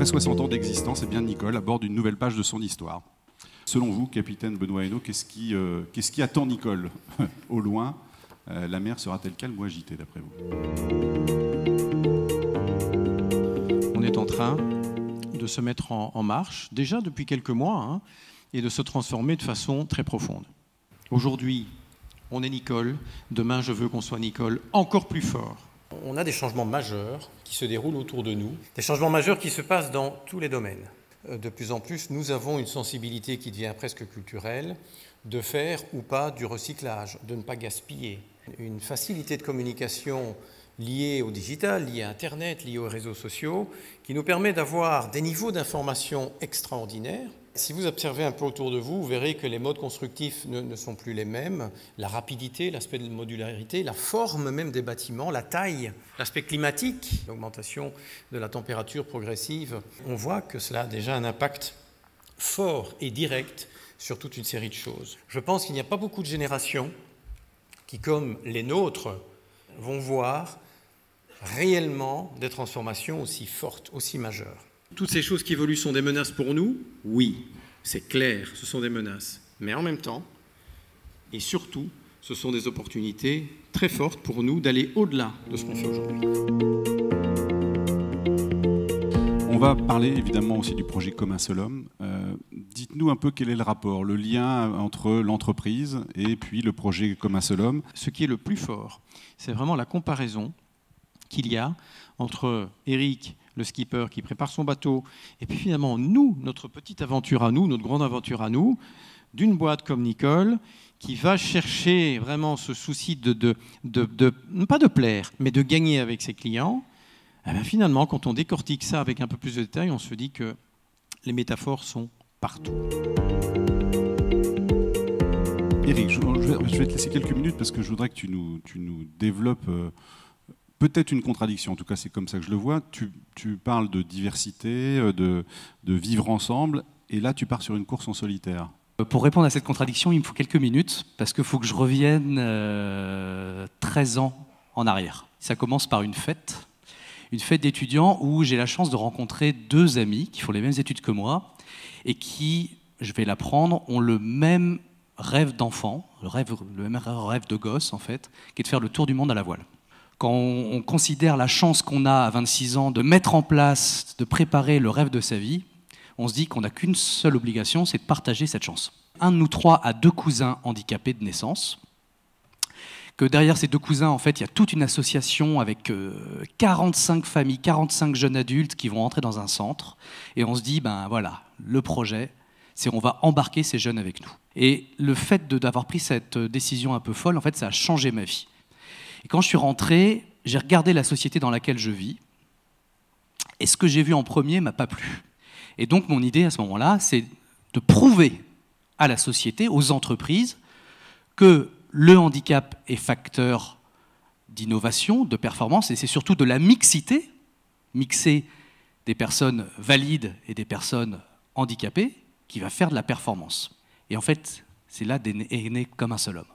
60 ans d'existence, bien Nicole aborde une nouvelle page de son histoire. Selon vous, capitaine Benoît Hainaut, qu'est-ce qui attend Nicole au loin? La mer sera-t-elle calme ou agitée, d'après vous? On est en train de se mettre en marche, déjà depuis quelques mois, et de se transformer de façon très profonde. Aujourd'hui, on est Nicole. Demain, je veux qu'on soit Nicole encore plus fort. On a des changements majeurs qui se déroulent autour de nous, des changements majeurs qui se passent dans tous les domaines. De plus en plus, nous avons une sensibilité qui devient presque culturelle de faire ou pas du recyclage, de ne pas gaspiller. Une facilité de communication liée au digital, liée à Internet, liée aux réseaux sociaux, qui nous permet d'avoir des niveaux d'information extraordinaires. Si vous observez un peu autour de vous, vous verrez que les modes constructifs ne sont plus les mêmes. La rapidité, l'aspect de modularité, la forme même des bâtiments, la taille, l'aspect climatique, l'augmentation de la température progressive. On voit que cela a déjà un impact fort et direct sur toute une série de choses. Je pense qu'il n'y a pas beaucoup de générations qui, comme les nôtres, vont voir réellement des transformations aussi fortes, aussi majeures. Toutes ces choses qui évoluent sont des menaces pour nous? Oui, c'est clair, ce sont des menaces. Mais en même temps, et surtout, ce sont des opportunités très fortes pour nous d'aller au-delà de ce qu'on fait aujourd'hui. On va parler évidemment aussi du projet Comme un seul homme. Dites-nous un peu quel est le rapport, le lien entre l'entreprise et puis le projet Comme un seul homme. Ce qui est le plus fort, c'est vraiment la comparaison qu'il y a entre Eric, le skipper qui prépare son bateau, et puis finalement nous, notre petite aventure à nous, notre grande aventure à nous, d'une boîte comme Nicole, qui va chercher vraiment ce souci pas de plaire, mais de gagner avec ses clients. Et bien finalement, quand on décortique ça avec un peu plus de détails, on se dit que les métaphores sont partout. Eric, je vais te laisser quelques minutes parce que je voudrais que tu nous développes peut-être une contradiction, en tout cas c'est comme ça que je le vois. Tu parles de diversité, de vivre ensemble, et là tu pars sur une course en solitaire. Pour répondre à cette contradiction, il me faut quelques minutes, parce qu'il faut que je revienne 13 ans en arrière. Ça commence par une fête d'étudiants où j'ai la chance de rencontrer deux amis qui font les mêmes études que moi, et qui, je vais l'apprendre, ont le même rêve d'enfant, le même rêve de gosse en fait, qui est de faire le tour du monde à la voile. Quand on considère la chance qu'on a à 26 ans de mettre en place, de préparer le rêve de sa vie, on se dit qu'on n'a qu'une seule obligation, c'est de partager cette chance. Un de nous trois a deux cousins handicapés de naissance, que derrière ces deux cousins, en fait, il y a toute une association avec 45 familles, 45 jeunes adultes qui vont entrer dans un centre, et on se dit, ben voilà, le projet, c'est on va embarquer ces jeunes avec nous. Et le fait d'avoir pris cette décision un peu folle, en fait, ça a changé ma vie. Et quand je suis rentré, j'ai regardé la société dans laquelle je vis, et ce que j'ai vu en premier m'a pas plu. Et donc mon idée à ce moment-là, c'est de prouver à la société, aux entreprises, que le handicap est facteur d'innovation, de performance, et c'est surtout de la mixité, mixer des personnes valides et des personnes handicapées, qui va faire de la performance. Et en fait, c'est là est né Comme un seul homme.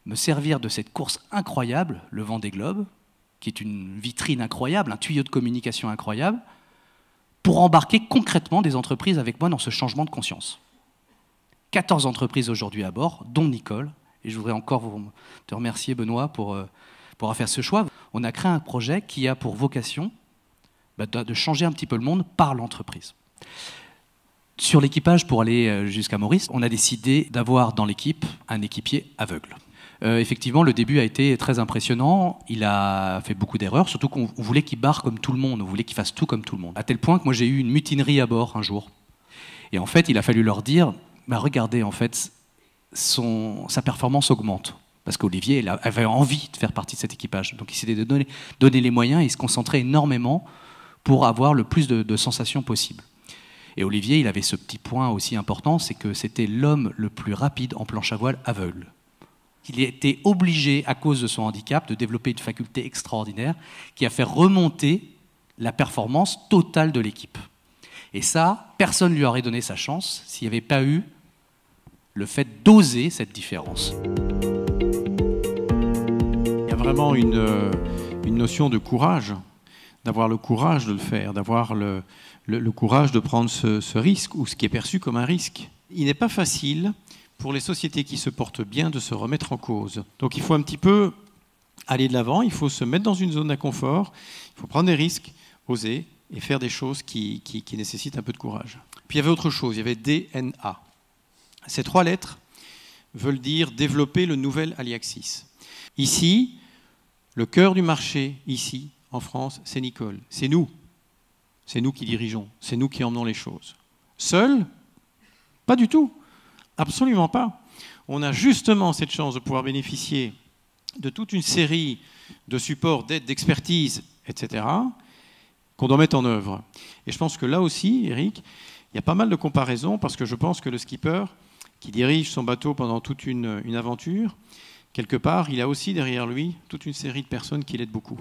Me servir de cette course incroyable, le Vendée Globe, qui est une vitrine incroyable, un tuyau de communication incroyable, pour embarquer concrètement des entreprises avec moi dans ce changement de conscience. 14 entreprises aujourd'hui à bord, dont Nicole, et je voudrais encore te remercier Benoît pour avoir fait ce choix. On a créé un projet qui a pour vocation de changer un petit peu le monde par l'entreprise. Sur l'équipage, pour aller jusqu'à Maurice, on a décidé d'avoir dans l'équipe un équipier aveugle. Effectivement, le début a été très impressionnant. Il a fait beaucoup d'erreurs, surtout qu'on voulait qu'il barre comme tout le monde, on voulait qu'il fasse tout comme tout le monde. À tel point que moi, j'ai eu une mutinerie à bord un jour. Et en fait, il a fallu leur dire, regardez, en fait, sa performance augmente. Parce qu'Olivier avait envie de faire partie de cet équipage. Donc il s'était donné les moyens et il se concentrait énormément pour avoir le plus de sensations possibles. Et Olivier, il avait ce petit point aussi important, c'est que c'était l'homme le plus rapide en planche à voile aveugle. Il était obligé, à cause de son handicap, de développer une faculté extraordinaire qui a fait remonter la performance totale de l'équipe. Et ça, personne ne lui aurait donné sa chance s'il n'y avait pas eu le fait d'oser cette différence. Il y a vraiment une notion de courage d'avoir le courage de le faire, d'avoir le courage de prendre ce risque, ou ce qui est perçu comme un risque. Il n'est pas facile pour les sociétés qui se portent bien de se remettre en cause. Donc il faut un petit peu aller de l'avant, il faut se mettre dans une zone d'inconfort, il faut prendre des risques, oser et faire des choses qui nécessitent un peu de courage. Puis il y avait autre chose, il y avait DNA. Ces 3 lettres veulent dire développer le nouvel Aliaxis. Ici, le cœur du marché, ici, en France, c'est Nicole, c'est nous. C'est nous qui dirigeons, c'est nous qui emmenons les choses. Seul? Pas du tout, absolument pas. On a justement cette chance de pouvoir bénéficier de toute une série de supports, d'aides, d'expertise, etc., qu'on doit mettre en œuvre. Et je pense que là aussi, Eric, il y a pas mal de comparaisons, parce que je pense que le skipper qui dirige son bateau pendant toute une aventure, quelque part, il a aussi derrière lui toute une série de personnes qui l'aident beaucoup.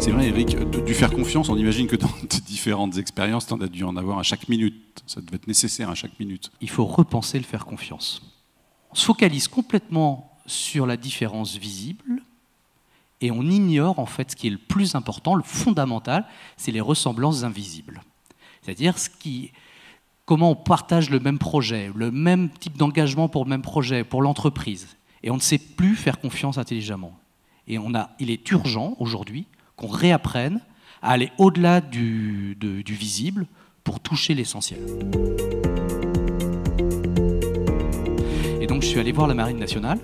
C'est vrai, Eric, dû faire confiance, on imagine que dans tes différentes expériences, tu en as dû en avoir à chaque minute. Ça devait être nécessaire à chaque minute. Il faut repenser le faire confiance. On se focalise complètement sur la différence visible et on ignore en fait ce qui est le plus important, le fondamental, c'est les ressemblances invisibles. C'est-à-dire comment on partage le même projet, le même type d'engagement pour le même projet, pour l'entreprise. Et on ne sait plus faire confiance intelligemment. Et il est urgent aujourd'hui qu'on réapprenne à aller au-delà du visible pour toucher l'essentiel. Et donc je suis allé voir la Marine nationale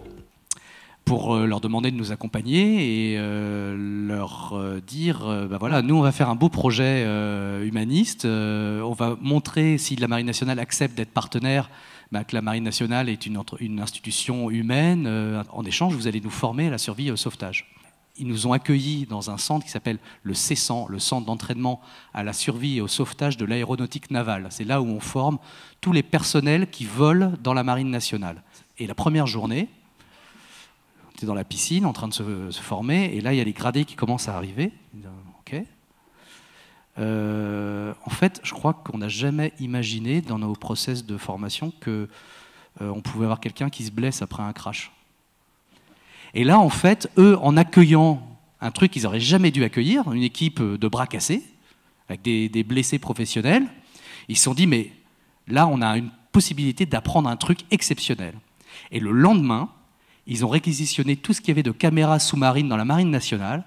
pour leur demander de nous accompagner et leur dire, voilà, nous on va faire un beau projet humaniste, on va montrer, si la Marine nationale accepte d'être partenaire, que la Marine nationale est une institution humaine, en échange vous allez nous former à la survie et au sauvetage. Ils nous ont accueillis dans un centre qui s'appelle le CESAN, le centre d'entraînement à la survie et au sauvetage de l'aéronautique navale. C'est là où on forme tous les personnels qui volent dans la Marine nationale. Et la première journée, on était dans la piscine en train de se former, et là il y a les gradés qui commencent à arriver. Ok. En fait, je crois qu'on n'a jamais imaginé dans nos process de formation qu'on pouvait avoir quelqu'un qui se blesse après un crash. Et là, en fait, eux, en accueillant un truc qu'ils n'auraient jamais dû accueillir, une équipe de bras cassés, avec des blessés professionnels, ils se sont dit, mais là, on a une possibilité d'apprendre un truc exceptionnel. Et le lendemain, ils ont réquisitionné tout ce qu'il y avait de caméras sous-marines dans la Marine nationale,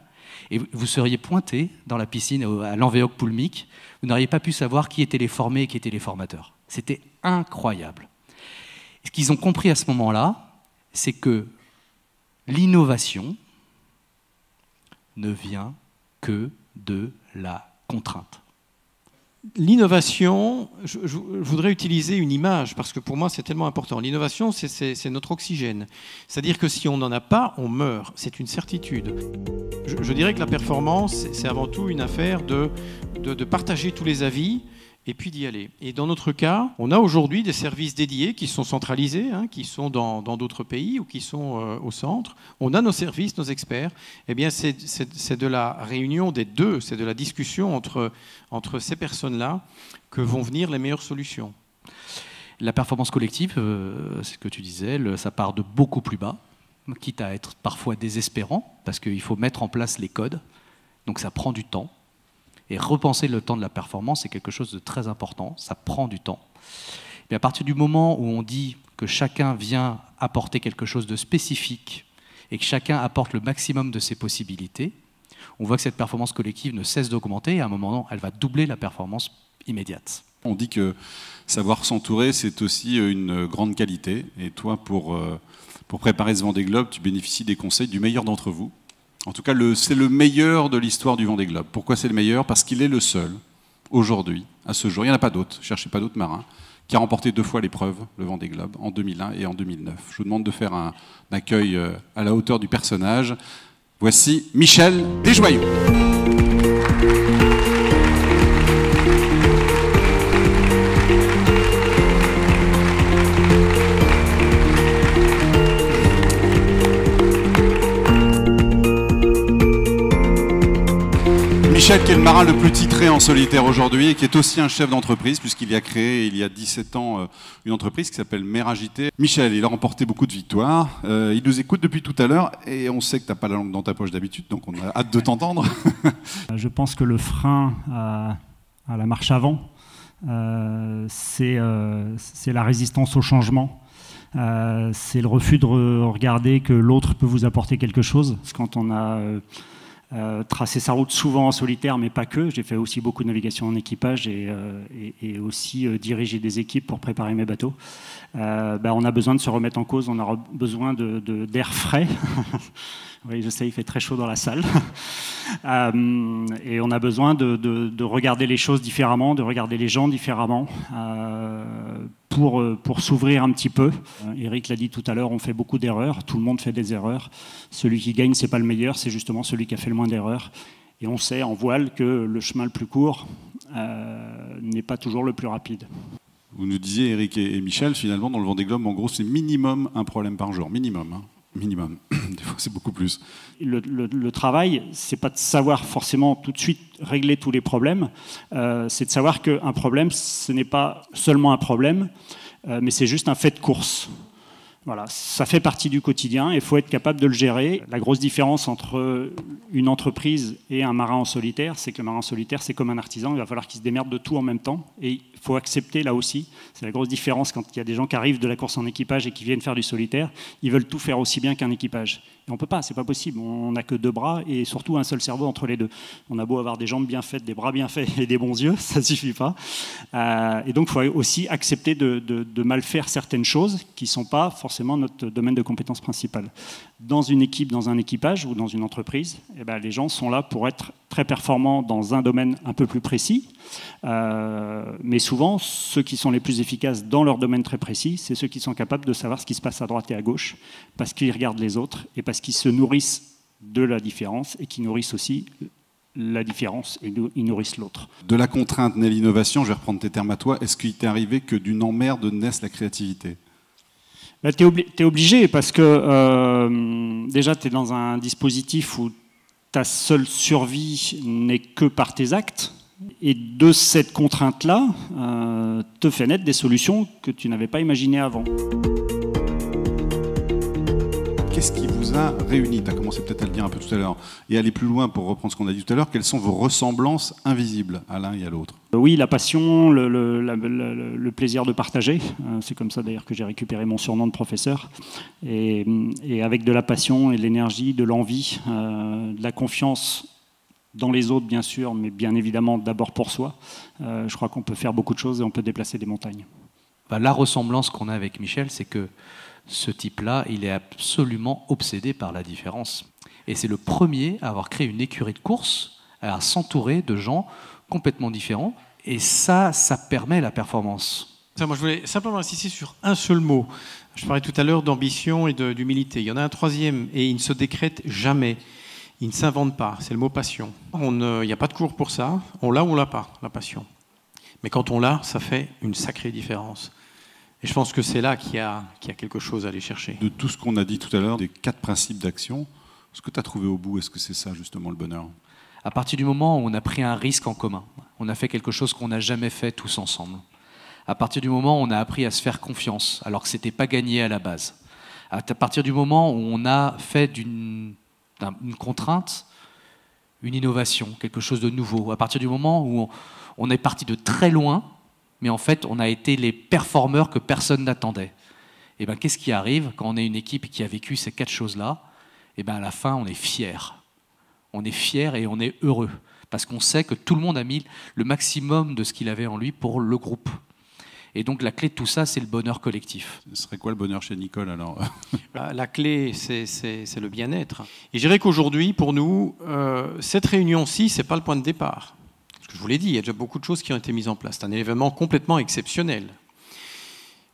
et vous seriez pointé dans la piscine à l'Envéoc Poulmic, vous n'auriez pas pu savoir qui étaient les formés et qui étaient les formateurs. C'était incroyable. Et ce qu'ils ont compris à ce moment-là, c'est que l'innovation ne vient que de la contrainte. L'innovation, je voudrais utiliser une image, parce que pour moi c'est tellement important. L'innovation, c'est notre oxygène. C'est-à-dire que si on n'en a pas, on meurt. C'est une certitude. Je dirais que la performance, c'est avant tout une affaire de partager tous les avis, et puis d'y aller. Et dans notre cas, on a aujourd'hui des services dédiés qui sont centralisés, qui sont dans d'autres pays ou qui sont au centre. On a nos services, nos experts. Eh bien, c'est de la réunion des deux, c'est de la discussion entre ces personnes-là que vont venir les meilleures solutions. La performance collective, c'est ce que tu disais, ça part de beaucoup plus bas, quitte à être parfois désespérant, parce qu'il faut mettre en place les codes, donc ça prend du temps. Et repenser le temps de la performance, c'est quelque chose de très important, ça prend du temps. Mais à partir du moment où on dit que chacun vient apporter quelque chose de spécifique et que chacun apporte le maximum de ses possibilités, on voit que cette performance collective ne cesse d'augmenter et à un moment, elle va doubler la performance immédiate. On dit que savoir s'entourer, c'est aussi une grande qualité. Et toi, pour préparer ce Vendée Globe, tu bénéficies des conseils du meilleur d'entre vous. En tout cas, c'est le meilleur de l'histoire du Vendée Globe. Pourquoi c'est le meilleur? Parce qu'il est le seul, aujourd'hui, à ce jour, il n'y en a pas d'autres, cherchez pas d'autres marins, qui a remporté 2 fois l'épreuve, le Vendée Globe, en 2001 et en 2009. Je vous demande de faire un accueil à la hauteur du personnage. Voici Michel Desjoyaux. Michel, qui est le marin le plus titré en solitaire aujourd'hui et qui est aussi un chef d'entreprise, puisqu'il a créé, il y a 17 ans, une entreprise qui s'appelle Mer Agitée. Michel, il a remporté beaucoup de victoires. Il nous écoute depuis tout à l'heure et on sait que tu n'as pas la langue dans ta poche d'habitude, donc on a hâte de t'entendre. Je pense que le frein à la marche avant, c'est la résistance au changement. C'est le refus de regarder que l'autre peut vous apporter quelque chose. Parce que quand on a tracé sa route souvent en solitaire, mais pas que, j'ai fait aussi beaucoup de navigation en équipage et aussi dirigé des équipes pour préparer mes bateaux. On a besoin de se remettre en cause, on a besoin d'air frais. Oui, je sais, il fait très chaud dans la salle. Et on a besoin de regarder les choses différemment, de regarder les gens différemment, pour s'ouvrir un petit peu. Eric l'a dit tout à l'heure, on fait beaucoup d'erreurs, tout le monde fait des erreurs. Celui qui gagne, c'est pas le meilleur, c'est justement celui qui a fait le moins d'erreurs. Et on sait en voile que le chemin le plus court n'est pas toujours le plus rapide. Vous nous disiez, Eric et Michel, finalement, dans le Vendée Globe, en gros, c'est minimum un problème par jour. Minimum, hein. Minimum. Des fois, c'est beaucoup plus. Le travail, c'est pas de savoir forcément tout de suite régler tous les problèmes. C'est de savoir qu'un problème, ce n'est pas seulement un problème, mais c'est juste un fait de course. Voilà, ça fait partie du quotidien et il faut être capable de le gérer. La grosse différence entre une entreprise et un marin en solitaire, c'est que le marin en solitaire, c'est comme un artisan, il va falloir qu'il se démerde de tout en même temps. Et il faut accepter là aussi, c'est la grosse différence quand il y a des gens qui arrivent de la course en équipage et qui viennent faire du solitaire, ils veulent tout faire aussi bien qu'un équipage. Et on ne peut pas, c'est pas possible. On n'a que 2 bras et surtout un seul cerveau entre les deux. On a beau avoir des jambes bien faites, des bras bien faits et des bons yeux, ça ne suffit pas. Et donc il faut aussi accepter de mal faire certaines choses qui ne sont pas forcément notre domaine de compétence principal. Dans une équipe, dans un équipage ou dans une entreprise, les gens sont là pour être très performants dans un domaine un peu plus précis. Mais souvent, ceux qui sont les plus efficaces dans leur domaine très précis, c'est ceux qui sont capables de savoir ce qui se passe à droite et à gauche, parce qu'ils regardent les autres et parce qu'ils se nourrissent de la différence et qui nourrissent aussi la différence et ils nourrissent l'autre. De la contrainte naît l'innovation, je vais reprendre tes termes à toi. Est-ce qu'il t'est arrivé que d'une emmerde naisse la créativité ? T'es obligé parce que déjà, tu es dans un dispositif où ta seule survie n'est que par tes actes. Et de cette contrainte-là, te fait naître des solutions que tu n'avais pas imaginées avant. Qu'est-ce qui vous a réunis ? Tu as commencé peut-être à le dire un peu tout à l'heure. Et aller plus loin pour reprendre ce qu'on a dit tout à l'heure, quelles sont vos ressemblances invisibles à l'un et à l'autre ? Oui, la passion, le plaisir de partager. C'est comme ça d'ailleurs que j'ai récupéré mon surnom de professeur. Et avec de la passion et de l'énergie, de l'envie, de la confiance dans les autres, bien sûr, mais bien évidemment d'abord pour soi. Je crois qu'on peut faire beaucoup de choses et on peut déplacer des montagnes. La ressemblance qu'on a avec Michel, c'est que ce type-là, il est absolument obsédé par la différence. Et c'est le premier à avoir créé une écurie de course, à s'entourer de gens complètement différents. Et ça permet la performance. Moi, je voulais simplement insister sur un seul mot. Je parlais tout à l'heure d'ambition et d'humilité. Il y en a un troisième, et il ne se décrète jamais. Il ne s'invente pas, c'est le mot passion. Il n'y a pas de cours pour ça, on l'a ou on l'a pas, la passion. Mais quand on l'a, ça fait une sacrée différence. Et je pense que c'est là qu'il y a quelque chose à aller chercher. De tout ce qu'on a dit tout à l'heure, des 4 principes d'action, ce que tu as trouvé au bout, est-ce que c'est ça justement le bonheur ? À partir du moment où on a pris un risque en commun, on a fait quelque chose qu'on n'a jamais fait tous ensemble. À partir du moment où on a appris à se faire confiance, alors que ce n'était pas gagné à la base. À partir du moment où on a fait d'une contrainte, une innovation, quelque chose de nouveau. À partir du moment où on est parti de très loin, mais en fait, on a été les performeurs que personne n'attendait. Et qu'est-ce qui arrive quand on est une équipe qui a vécu ces 4 choses-là ? À la fin, on est fiers. On est fiers et on est heureux, parce qu'on sait que tout le monde a mis le maximum de ce qu'il avait en lui pour le groupe. Et donc la clé de tout ça, c'est le bonheur collectif. Ce serait quoi le bonheur chez Nicole alors ? La clé, c'est le bien-être. Et je dirais qu'aujourd'hui, pour nous, cette réunion-ci, ce n'est pas le point de départ. Parce que je vous l'ai dit, il y a déjà beaucoup de choses qui ont été mises en place. C'est un événement complètement exceptionnel.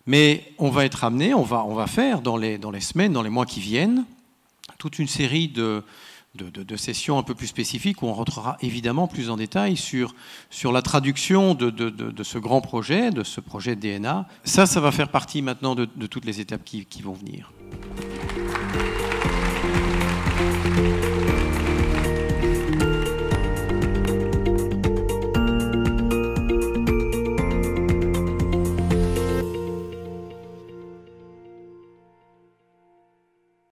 Mais on va être amené, on va faire dans les semaines, dans les mois qui viennent, toute une série de sessions un peu plus spécifiques où on rentrera évidemment plus en détail sur la traduction de ce grand projet, de ce projet DNA. Ça va faire partie maintenant de toutes les étapes qui vont venir.